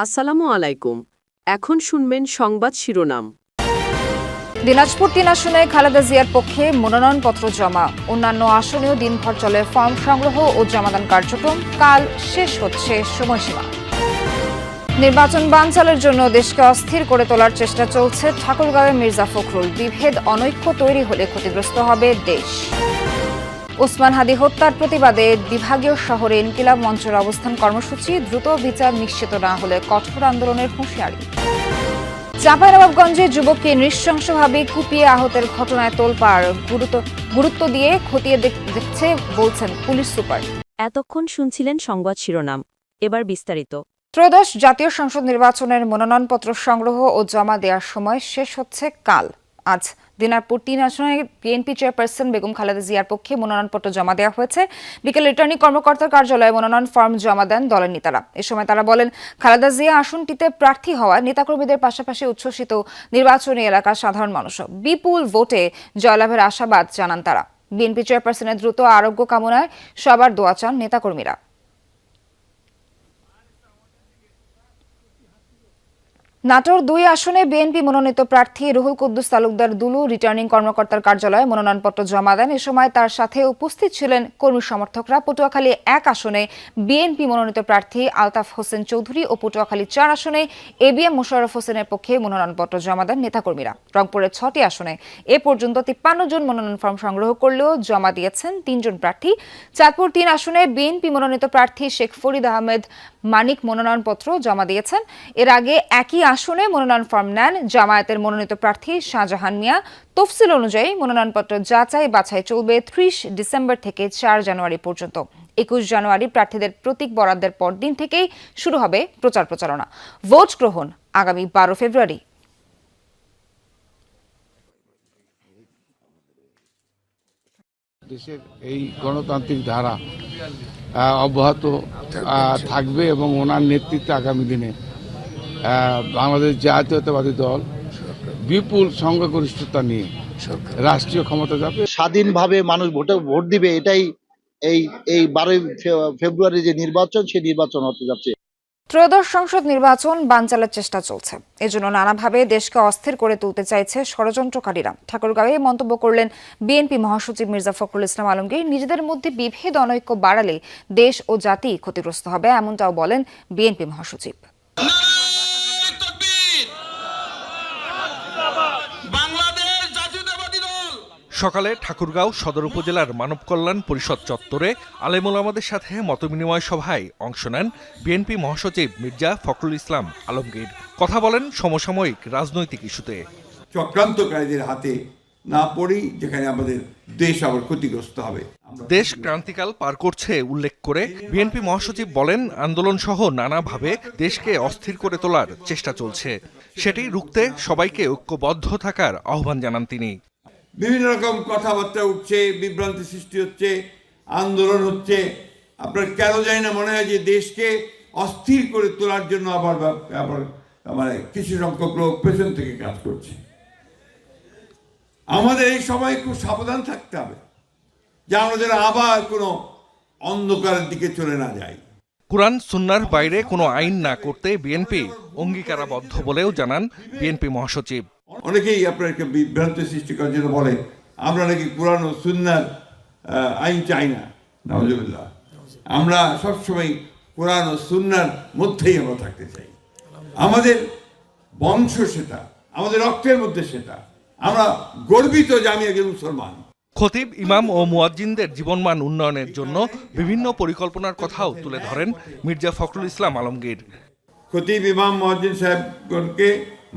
আসসালামু আলাইকুম। এখন শুনবেন সংবাদ শিরোনাম। দিনাজপুর ৩ আসনে খালেদা জিয়ার পক্ষে মনোনয়নপত্র জমা। অন্যান্য আসনেও দিনভর চলে ফর্ম সংগ্রহ ও জমাদান কার্যক্রম। কাল শেষ হচ্ছে সময়সীমা। নির্বাচন বানচালের জন্য দেশকে অস্থির করে তোলার চেষ্টা চলছে ঠাকুরগাঁওয়ে মির্জা ফখরুল। বিভেদ অনৈক্য তৈরি হলে ক্ষতিগ্রস্ত হবে দেশ। ওসমান হাদি হত্যার প্রতিবাদে বিভাগীয় শহরে ইনকিলাব মঞ্চের অবস্থান কর্মসূচি। দ্রুত বিচার নিশ্চিত না হলে কঠোর আন্দোলনের হুঁশিয়ারি। চাঁপাইনবাবগঞ্জে যুবককে নৃশংসভাবে কুপিয়ে আহতের ঘটনায় তোলপাড়। গুরুত্ব দিয়ে খতিয়ে দেখছে বলছেন পুলিশ সুপার। এতক্ষণ শুনছিলেন সংবাদ শিরোনাম, এবার বিস্তারিত। ত্রয়োদশ জাতীয় সংসদ নির্বাচনের মনোনয়নপত্র সংগ্রহ ও জমা দেওয়ার সময় শেষ হচ্ছে কাল। আজ দিনাজপুর ৩ আসনে বিএনপি চেয়ারপারসন বেগম খালেদা জিয়ার পক্ষে মনোনয়নপত্র জমা দেওয়া হয়েছে। বিকেল রিটার্নিং কর্মকর্তার কার্যালয়ে মনোনয়ন ফর্ম জমা দেন দলের নেতারা। এ সময় তারা বলেন, খালেদা জিয়া আসনটিতে প্রার্থী হওয়া নেতাকর্মীদের পাশাপাশি উচ্ছ্বসিত নির্বাচনী এলাকার সাধারণ মানুষও। বিপুল ভোটে জয়লাভের আশাবাদ জানান তারা। বিএনপি চেয়ারপারসনের দ্রুত আরোগ্য কামনায় সবার দোয়া চান নেতাকর্মীরা। নাটোর ২ আসনে বিএনপি মনোনীত প্রার্থী রুহুল কুদ্দুস তালুকদার দুলু রিটার্নিং কর্মকর্তার কার্যালয়ে মনোনয়নপত্র জমা দেন। এ সময় তার সাথে উপস্থিত ছিলেন কর্মী সমর্থকরা। পটুয়াখালী ১ আসনে বিএনপি মনোনীত প্রার্থী আলতাফ হোসেন চৌধুরী ও পটুয়াখালী ৪ আসনে এবিএম মোশাররফ হোসেনের পক্ষে মনোনয়নপত্র জমা দেন নেতাকর্মীরা। রংপুরের ৬টি আসনে এ পর্যন্ত ৫৩ জন মনোনয়ন ফর্ম সংগ্রহ করলেও জমা দিয়েছেন ৩ জন প্রার্থী। চাঁদপুর ৩ আসনে বিএনপি মনোনীত প্রার্থী শেখ ফরিদ আহমেদ মানিক মনোনয়নপত্র জমা দিয়েছেন। এর আগে একই আসনে মনোনয়ন ফর্ম নেন জামায়াতের মনোনীত প্রার্থী শাহজাহান মিয়া। তফসিল অনুযায়ী মনোনয়নপত্র যাচাই বাছাই চলবে ৩০ ডিসেম্বর থেকে ৪ জানুয়ারি পর্যন্ত। ২১ জানুয়ারি প্রার্থীদের প্রতীক বরাদ্দের পরদিন থেকেই শুরু হবে প্রচার প্রচারণা। ভোট গ্রহণ আগামী ১২ ফেব্রুয়ারি। দেশের এই গণতান্ত্রিক ধারা অব্যাহত থাকবে এবং ওনার নেতৃত্বে আগামী দিনে বাংলাদেশ জাতীয়তাবাদী দল বিপুল সংখ্যাগরিষ্ঠতা নিয়ে রাষ্ট্রীয় ক্ষমতা যাবে। স্বাধীনভাবে মানুষ ভোট দিবে, এটাই এই ১২ ফেব্রুয়ারি যে নির্বাচন, সেই নির্বাচন হতে যাচ্ছে। ত্রয়োদশ সংসদ নির্বাচন বানচালের চেষ্টা চলছে। এজন্য নানাভাবে দেশকে অস্থির করে তুলতে চাইছে ষড়যন্ত্রকারীরা। ঠাকুরগাঁওয়ে মন্তব্য করলেন বিএনপি মহাসচিব মির্জা ফখরুল ইসলাম আলমগীর। নিজেদের মধ্যে বিভেদ অনৈক্য বাড়ালে দেশ ও জাতি ক্ষতিগ্রস্ত হবে, এমনটাও বলেন বিএনপি মহাসচিব। সকালে ঠাকুরগাঁও সদর উপজেলার মানব কল্যাণ পরিষদ চত্বরে আলেমুল আমাদের সাথে মতবিনিময় সভায় অংশ নেন বিএনপি মহাসচিব মির্জা ফখরুল ইসলাম আলমগীর। কথা বলেন সমসাময়িক রাজনৈতিক ইস্যুতে। চক্রান্তকারীদের হাতে না পড়েই যেখানে আমাদের দেশ আবার ক্ষতিগ্রস্ত হবে। দেশ ক্রান্তিকাল পার করছে উল্লেখ করে বিএনপি মহাসচিব বলেন, আন্দোলন সহ নানাভাবে দেশকে অস্থির করে তোলার চেষ্টা চলছে। সেটি রুখতে সবাইকে ঐক্যবদ্ধ থাকার আহ্বান জানান তিনি। বিভিন্ন রকম কথাবার্তা উঠছে, বিভ্রান্তি সৃষ্টি হচ্ছে, আন্দোলন হচ্ছে। আপনার কেন জানি না মনে হয় যে দেশকে অস্থির করে তোলার জন্য আবার মানে কিছু সংখ্যক লোক পেছন থেকে কাজ করছে। আমাদের এই সময় খুব সাবধান থাকতে হবে যে আমরা যেন আবার কোনো অন্ধকারের দিকে চলে না যাই। কুরআন সুন্নাহর বাইরে কোনো আইন না করতে বিএনপি অঙ্গীকারাবদ্ধ বলেও জানান বিএনপি মহাসচিব। অনেকেই আপনাকে বিভ্রান্তি সৃষ্টি করার জন্য বলে আমরা নাকি কুরআন ও সুন্নাহর আইন চাই না। নাউজুবিল্লাহ। আমরা সবসময় কুরআন ও সুন্নাহর মধ্যেই আমরা থাকতে চাই। আমাদের বংশ সেটা, আমাদের রক্তের মধ্যে সেটা। আমরা গর্বিত যে আমি একজন মুসলমান। খতিব, ইমাম ও মুয়াজ্জিনদের জীবনমান উন্নয়নের জন্য বিভিন্ন পরিকল্পনার কথাও তুলে ধরেন মির্জা ফখরুল ইসলাম আলমগীর। খতিব, ইমাম, মুয়াজ্জিন সাহেবগণকে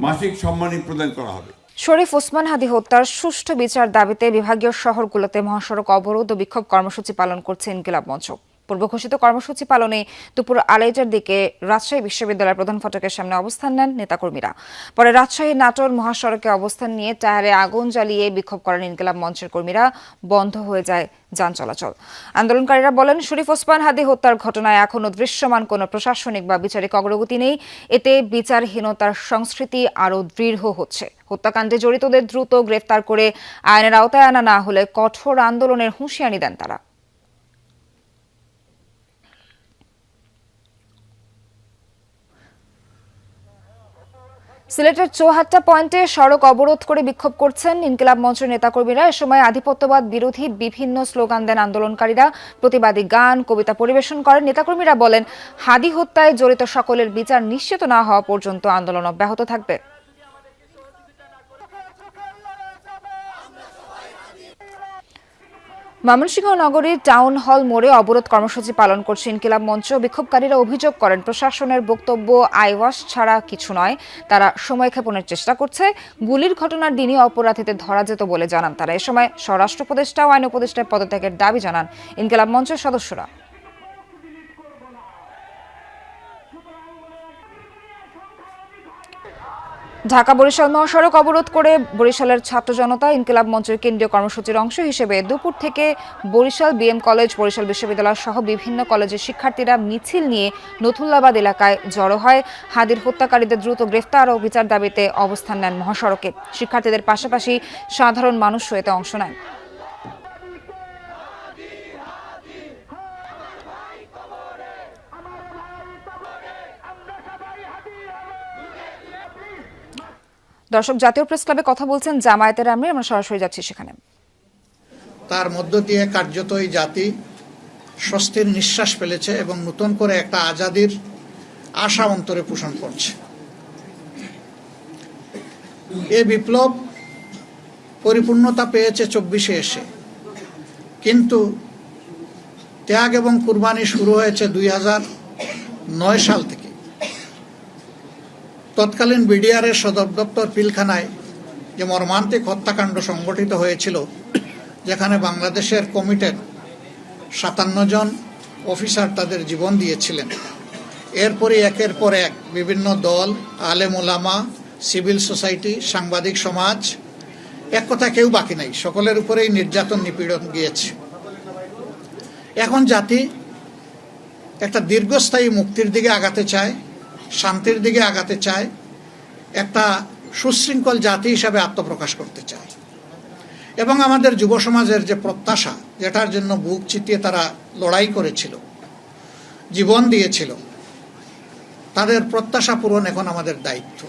মাসিক সম্মানী প্রদান করা হবে। শরীফ ওসমান হাদি হত্যার সুষ্ঠু বিচার দাবিতে বিভাগীয় শহরগুলোতে মহাসড়ক অবরোধ ও বিক্ষোভ কর্মসূচি পালন করছে ইনকিলাব মঞ্চ। পূর্ব ঘোষিত কর্মসূচি পালনে দুপুর ২:৩০টার দিকে রাজশাহী বিশ্ববিদ্যালয়ের প্রধান ফটকের সামনে অবস্থান নেন নেতাকর্মীরা। পরে রাজশাহী নাটোর মহাসড়কে অবস্থান নিয়ে টায়ারে আগুন জ্বালিয়ে বিক্ষোভ করেন ইনকিলাব মঞ্চের কর্মীরা। বন্ধ হয়ে যায় যান চলাচল। আন্দোলনকারীরা বলেন, শরীফ ওসমান হাদি হত্যার ঘটনায় এখনো দৃশ্যমান কোনো প্রশাসনিক বা বিচারিক অগ্রগতি নেই। এতে বিচারহীনতার সংস্কৃতি আরও দৃঢ় হচ্ছে। হত্যাকাণ্ডে জড়িতদের দ্রুত গ্রেফতার করে আইনের আওতায় আনা না হলে কঠোর আন্দোলনের হুঁশিয়ারি দেন তারা। সিলেটের চৌহাট্টা পয়েন্টে সড়ক অবরোধ করে বিক্ষোভ করছেন ইনকিলাব মঞ্চের নেতাকর্মীরা। এ সময় আধিপত্যবাদ বিরোধী বিভিন্ন স্লোগান দেন আন্দোলনকারীরা। প্রতিবাদী গান, কবিতা পরিবেশন করেন। নেতাকর্মীরা বলেন, হাদি হত্যায় জড়িত সকলের বিচার নিশ্চিত না হওয়া পর্যন্ত আন্দোলন অব্যাহত থাকবে। ময়মনসিংহ নগরীর টাউন হল মোড়ে অবরোধ কর্মসূচি পালন করছে ইনকিলাব মঞ্চ। বিক্ষোভকারীরা অভিযোগ করেন, প্রশাসনের বক্তব্য আইওয়াশ ছাড়া কিছু নয়, তারা সময়ক্ষেপণের চেষ্টা করছে। গুলির ঘটনার দিনই অপরাধীদের ধরা যেত বলে জানান তারা। এ সময় স্বরাষ্ট্র উপদেষ্টা ও আইন উপদেষ্টার পদত্যাগের দাবি জানান ইনকিলাব মঞ্চের সদস্যরা। ঢাকা বরিশাল মহাসড়ক অবরোধ করে বরিশালের ছাত্র জনতা ইনকিলাব মঞ্চের কেন্দ্রীয় কর্মসূচির অংশ হিসেবে দুপুর থেকে বরিশাল বিএম কলেজ, বরিশাল বিশ্ববিদ্যালয় সহ বিভিন্ন কলেজের শিক্ষার্থীরা মিছিল নিয়ে নথুল্লাবাদ এলাকায় জড়ো হয়। হাদির হত্যাকারীদের দ্রুত গ্রেফতার ও বিচার দাবিতে অবস্থান নেন মহাসড়কে। শিক্ষার্থীদের পাশাপাশি সাধারণ মানুষও এতে অংশ নেন। দর্শক, জাতীয় প্রেস ক্লাবে কথা বলছেন জামায়াতের আমির, আমরা সরাসরি যাচ্ছি সেখানে। তার মধ্য দিয়ে কার্যত এই জাতি স্বস্তির নিঃশ্বাস ফেলেছে এবং নতুন করে একটা আজাদির আশা অন্তরে পোষণ করছে। এই বিপ্লব পরিপূর্ণতা পেয়েছে 24-এ এসে, কিন্তু ত্যাগ এবং কুরবানি শুরু হয়েছে 2009 সাল থেকে। তৎকালীন বিডিআরের সদর দপ্তর পিলখানায় যে মর্মান্তিক হত্যাকাণ্ড সংঘটিত হয়েছিল, যেখানে বাংলাদেশের কমিটির 57 জন অফিসার তাদের জীবন দিয়েছিলেন, এরপরই একের পর এক বিভিন্ন দল, আলেম ওলামা, সিভিল সোসাইটি, সাংবাদিক সমাজ, এক কথা কেউ বাকি নাই, সকলের উপরেই নির্যাতন নিপীড়ন গিয়েছে। এখন জাতি একটা দীর্ঘস্থায়ী মুক্তির দিকে আগাতে চায়, শান্তির দিকে আগাতে চায়, একটা সুশৃঙ্খল জাতি হিসাবে আত্মপ্রকাশ করতে চায়। এবং আমাদের যুব সমাজের যে প্রত্যাশা, যেটার জন্য বুক চিতিয়ে তারা লড়াই করেছিল, জীবন দিয়েছিল, তাদের প্রত্যাশা পূরণ এখন আমাদের দায়িত্ব।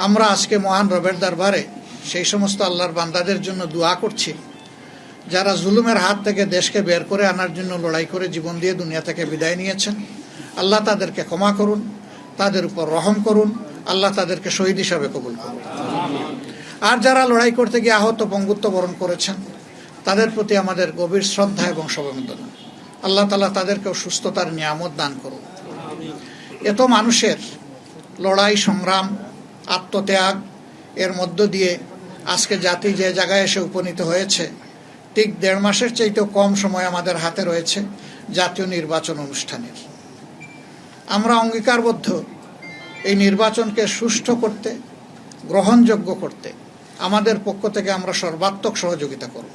আমরা আজকে মহান রবের দরবারে সেই সমস্ত আল্লাহর বান্দাদের জন্য দোয়া করছি যারা জুলুমের হাত থেকে দেশকে বের করে আনার জন্য লড়াই করে জীবন দিয়ে দুনিয়া থেকে বিদায় নিয়েছেন। আল্লাহ তাদেরকে ক্ষমা করুন, তাদের উপর রহম করুন, আল্লাহ তাদেরকে শহীদ হিসাবে কবুল করুন। আর যারা লড়াই করতে গিয়ে আহত, পঙ্গুত্ব বরণ করেছেন, তাদের প্রতি আমাদের গভীর শ্রদ্ধা এবং সমবেদনা। আল্লাহ তাআলা তাদেরকেও সুস্থতার নিয়ামত দান করুন। এত মানুষের লড়াই, সংগ্রাম, আত্মত্যাগ এর মধ্য দিয়ে আজকে জাতি যে জায়গায় এসে উপনীত হয়েছে, ঠিক 1.5 মাসের চাইতেও কম সময় আমাদের হাতে রয়েছে জাতীয় নির্বাচন অনুষ্ঠানের। আমরা অঙ্গীকারবদ্ধ এই নির্বাচনকে সুষ্ঠু করতে, গ্রহণযোগ্য করতে আমাদের পক্ষ থেকে আমরা সর্বাত্মক সহযোগিতা করব।